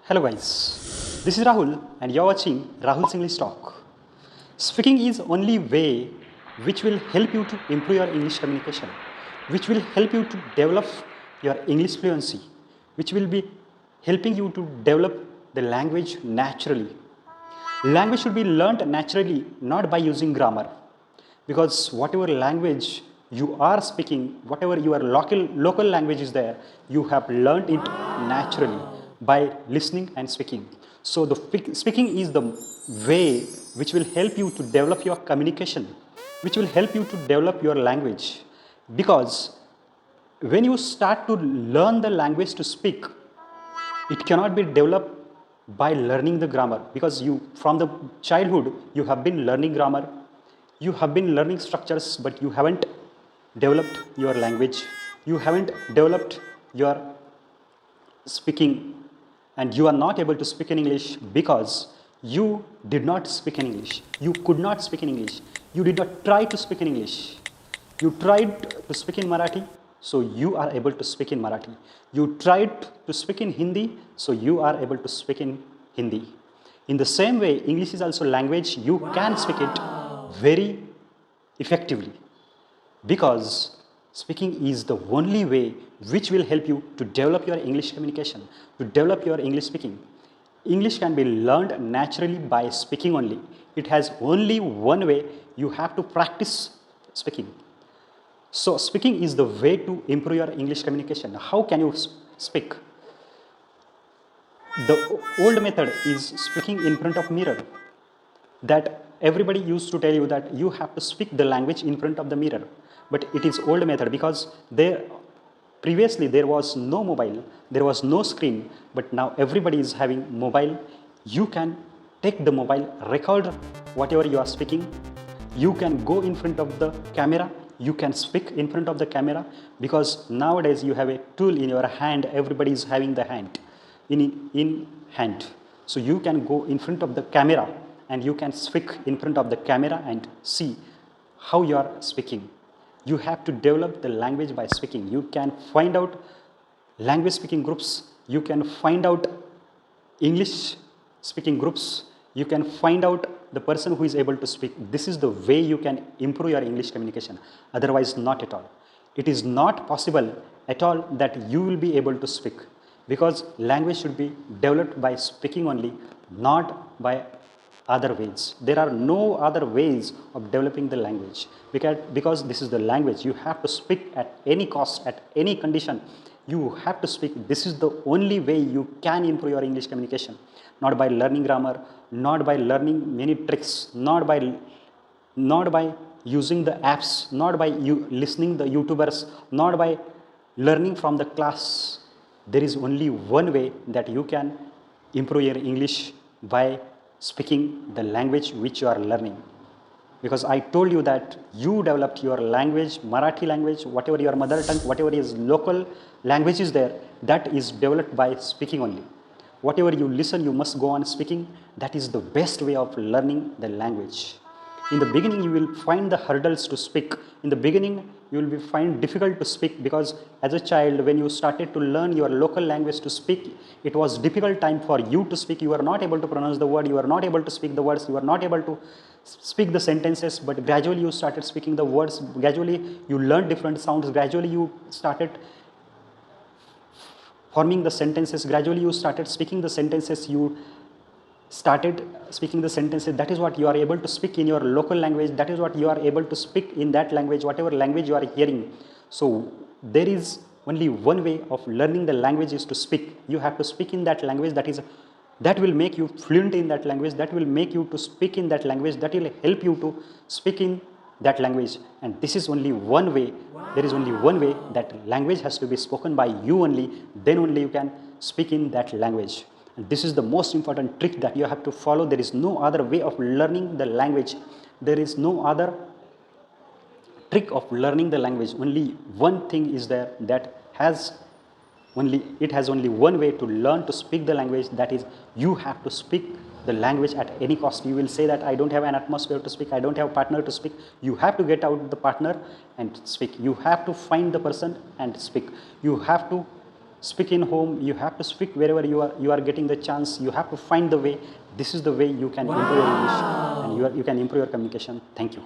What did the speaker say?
Hello guys, this is Rahul and you're watching Rahul's English Talk. Speaking is only way which will help you to improve your English communication, which will help you to develop your English fluency, which will be helping you to develop the language naturally. Language should be learnt naturally, not by using grammar. Because whatever language you are speaking, whatever your local language is there, you have learned it naturally by listening and speaking. So the speaking is the way which will help you to develop your communication, which will help you to develop your language. Because when you start to learn the language to speak, it cannot be developed by learning the grammar, because you from the childhood you have been learning grammar, you have been learning structures, but you haven't developed your language, you haven't developed your speaking, and you are not able to speak in English because you did not speak in English, you could not speak in English, you did not try to speak in English. You tried to speak in Marathi, so you are able to speak in Marathi. You tried to speak in Hindi, so you are able to speak in Hindi. In the same way, English is also language. You can speak it very effectively, because speaking is the only way which will help you to develop your English communication, to develop your English speaking. English can be learned naturally by speaking only. It has only one way. You have to practice speaking. So speaking is the way to improve your English communication. How can you speak? The old method is speaking in front of mirror. That everybody used to tell you that you have to speak the language in front of the mirror. But it is old method, because previously there was no mobile, there was no screen, but now everybody is having mobile. You can take the mobile, record whatever you are speaking. You can go in front of the camera. You can speak in front of the camera, because nowadays you have a tool in your hand. Everybody is having the hand in hand. So you can go in front of the camera and you can speak in front of the camera and see how you are speaking. You have to develop the language by speaking. You can find out language speaking groups. You can find out English speaking groups. You can find out the person who is able to speak. This is the way you can improve your English communication. Otherwise, not at all. It is not possible at all that you will be able to speak, because language should be developed by speaking only, not by other ways. There are no other ways of developing the language, because this is the language. You have to speak at any cost, at any condition. You have to speak. This is the only way you can improve your English communication. Not by learning grammar, not by learning many tricks, not by using the apps, not by listening the YouTubers, not by learning from the class. There is only one way that you can improve your English, by speaking the language which you are learning. Because I told you that you developed your language, Marathi language, whatever your mother tongue, whatever is local language is there, that is developed by speaking only. Whatever you listen, you must go on speaking. That is the best way of learning the language. In the beginning, you will find the hurdles to speak. In the beginning, you will find difficult to speak, because as a child, when you started to learn your local language to speak, it was difficult time for you to speak. You are not able to pronounce the word. You are not able to speak the words. You are not able to speak the sentences. But gradually, you started speaking the words. Gradually, you learned different sounds. Gradually, you started forming the sentences. Gradually, you started speaking the sentences. You started speaking the sentences. That is what you are able to speak in your local language. That is what you are able to speak in that language, whatever language you are hearing. So there is only one way of learning the language, is to speak. You have to speak in that language. That will make you fluent in that language. That will make you to speak in that language. That will help you to speak in that language. And this is only one way. There is only one way, that language has to be spoken by you only. Then only you can speak in that language. And this is the most important trick that you have to follow. There is no other way of learning the language. There is no other trick of learning the language. Only one thing is there, that it has only one way to learn to speak the language. That is, you have to speak the language at any cost. You will say that I don't have an atmosphere to speak, I don't have a partner to speak. You have to get out the partner and speak. You have to find the person and speak. You have to speak in home, you have to speak wherever you are getting the chance. You have to find the way. This is the way you can improve your English and you can improve your communication. Thank you.